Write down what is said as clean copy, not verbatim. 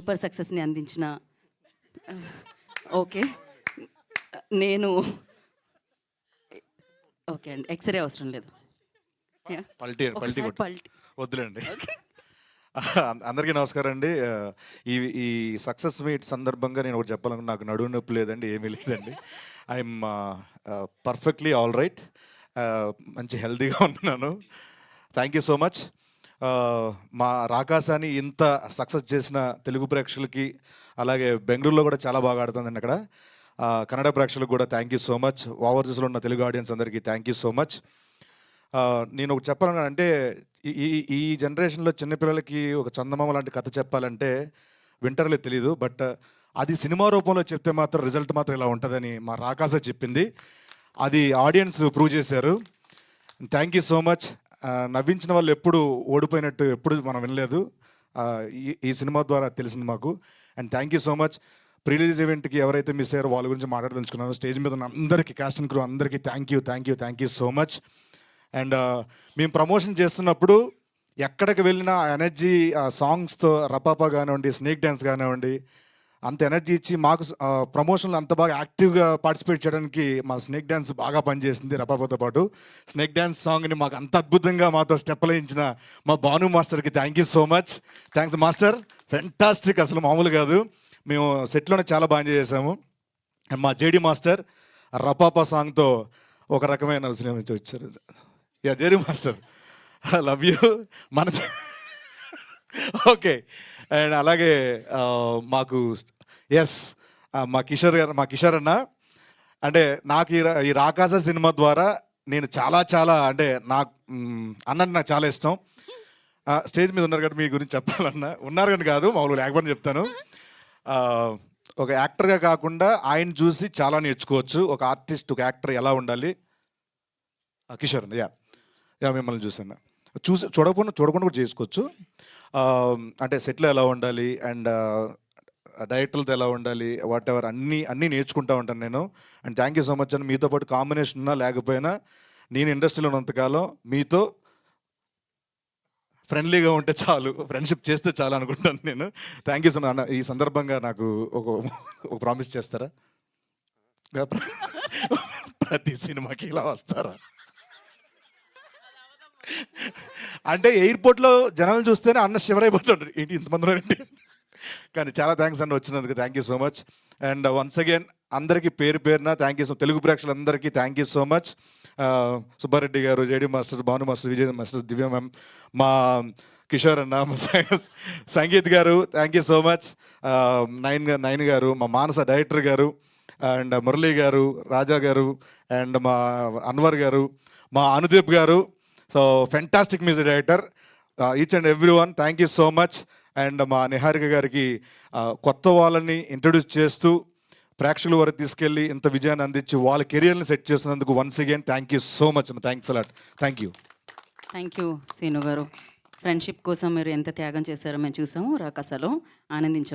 Super సక్సెస్ని అందించిన okay నేను ఓకే అండి ఎక్స్రే అవసరం లేదు పల్టీ వద్దులేండి. అందరికీ నమస్కారం అండి. ఈ సక్సెస్ మీట్ సందర్భంగా నేను ఒకటి చెప్పాలనుకున్నా. నాకు నడుము నొప్పి లేదండి, ఏమీ లేదండి. I'm perfectly all right. మంచి హెల్తీగా ఉన్నాను. Thank you so much. మా రాకాసాని ఇంత సక్సెస్ చేసిన తెలుగు ప్రేక్షకులకి, అలాగే బెంగళూరులో కూడా చాలా బాగా ఆడుతుందండి అక్కడ. కన్నడ ప్రేక్షకులకు కూడా థ్యాంక్ యూ సో మచ్. ఓవర్సీస్లో ఉన్న తెలుగు ఆడియన్స్ అందరికీ థ్యాంక్ యూ సో మచ్. నేను ఒకటి చెప్పాలన్నా అంటే, ఈ జనరేషన్లో చిన్నపిల్లలకి ఒక చందమామ లాంటి కథ చెప్పాలంటే వింటర్లో తెలీదు, బట్ అది సినిమా రూపంలో చెప్తే మాత్రం రిజల్ట్ మాత్రం ఇలా ఉంటుందని మా రాకాస చెప్పింది. అది ఆడియన్స్ ప్రూవ్ చేశారు. Thank you so much. నవ్వించిన వాళ్ళు ఎప్పుడు ఓడిపోయినట్టు ఎప్పుడు మనం వినలేదు. ఈ సినిమా ద్వారా తెలిసింది మాకు. And thank you so much. Pre release ఈవెంట్కి ఎవరైతే మిస్ అయ్యారో వాళ్ళ గురించి మాట్లాడదలుచుకున్నాను. స్టేజ్ మీద ఉన్న అందరికీ, కాస్ట్ అండ్ క్రూ అందరికీ thank you so much. And మేము ప్రమోషన్ చేస్తున్నప్పుడు ఎక్కడికి వెళ్ళినా ఆ ఎనర్జీ, ఆ సాంగ్స్తో రపాపా కానివ్వండి, స్నేక్ డ్యాన్స్ కానివ్వండి, అంత ఎనర్జీ ఇచ్చి మాకు ప్రమోషన్లో అంత బాగా యాక్టివ్గా పార్టిసిపేట్ చేయడానికి మా స్నేక్ డ్యాన్స్ బాగా పనిచేసింది. రపాపాతో పాటు స్నేక్ డ్యాన్స్ సాంగ్ని మాకు అంత అద్భుతంగా మాతో స్టెప్లు వేయించిన మా భాను మాస్టర్కి thank you so much. Thanks master, fantastic, అసలు మామూలు కాదు. మేము సెట్లోనే చాలా బాగా ఎంజాయ్ చేసాము. అండ్ మా జేడి మాస్టర్ రపాపా సాంగ్తో ఒక రకమైన సినిమా నుంచి వచ్చారు. JD master, I love you. మన ఓకే. అండ్ అలాగే మాకు మా కిషోర్ అన్న, అంటే నాకు ఈ రాకాస సినిమా ద్వారా నేను చాలా అంటే నాకు అన్నట్టు నాకు చాలా ఇష్టం. స్టేజ్ మీద ఉన్నారు కాబట్టి మీ గురించి చెప్పాలన్నా, ఉన్నారు కానీ కాదు, మామూలు లేకపోతే చెప్తాను. ఒక యాక్టర్గా కాకుండా ఆయన చూసి చాలా నేర్చుకోవచ్చు. ఒక ఆర్టిస్ట్, ఒక యాక్టర్ ఎలా ఉండాలి. కిషోర్ మిమ్మల్ని చూసాను, చూడకుండా కూడా చేసుకోవచ్చు. అంటే సెట్లో ఎలా ఉండాలి అండ్ డైరెక్టర్లతో ఎలా ఉండాలి, వాట్ ఎవర్ అన్నీ నేర్చుకుంటూ ఉంటాను నేను. And thank you so much అని. మీతో పాటు కాంబినేషన్ ఉన్నా లేకపోయినా నేను ఇండస్ట్రీలో ఉన్నంతకాలం మీతో ఫ్రెండ్లీగా ఉంటే చాలు, ఫ్రెండ్షిప్ చేస్తే చాలు అనుకుంటాను నేను. Thank you so much. ఈ సందర్భంగా నాకు ఒక ప్రామిస్ చేస్తారా? ప్రతి సినిమాకి ఇలా వస్తారా? అంటే ఎయిర్పోర్ట్లో జనాలు చూస్తేనే అన్న శివరైపోతాడు, ఏంటి ఇంతమందిలో ఏంటి. కానీ చాలా థ్యాంక్స్ అన్న వచ్చినందుకు. Thank you so much. And once again అందరికీ పేరు పేరున థ్యాంక్ యూ సో. తెలుగు ప్రేక్షకులందరికీ thank you so much. Subbareddy గారు, JD master, Bhanu master, Vijay master, Divya ma'am, మా కిషోర్ అన్న, మా సంగీత్ గారు థ్యాంక్ యూ సో మచ్. నైన్ గారు, మా మానస డైరెక్టర్ గారు, అండ్ మురళీ గారు, రాజా గారు, అండ్ మా అన్వర్ గారు, మా అనుదీప్ గారు. So fantastic music director. Each and every one thank you so much. And మా నిహారిక గారికి కొత్త వాళ్ళని ఇంట్రడ్యూస్ చేస్తూ ప్రేక్షకుల వరకు తీసుకెళ్ళి ఇంత విజయాన్ని అందించి వాళ్ళ కెరియర్ని సెట్ చేసినందుకు once again thank you so much. Thanks a lot. Thank you Seenu గారు. ఫ్రెండ్షిప్ కోసం మీరు ఎంత త్యాగం చేశారో మేము చూసాము రాకాసలో. ఆనందించాము.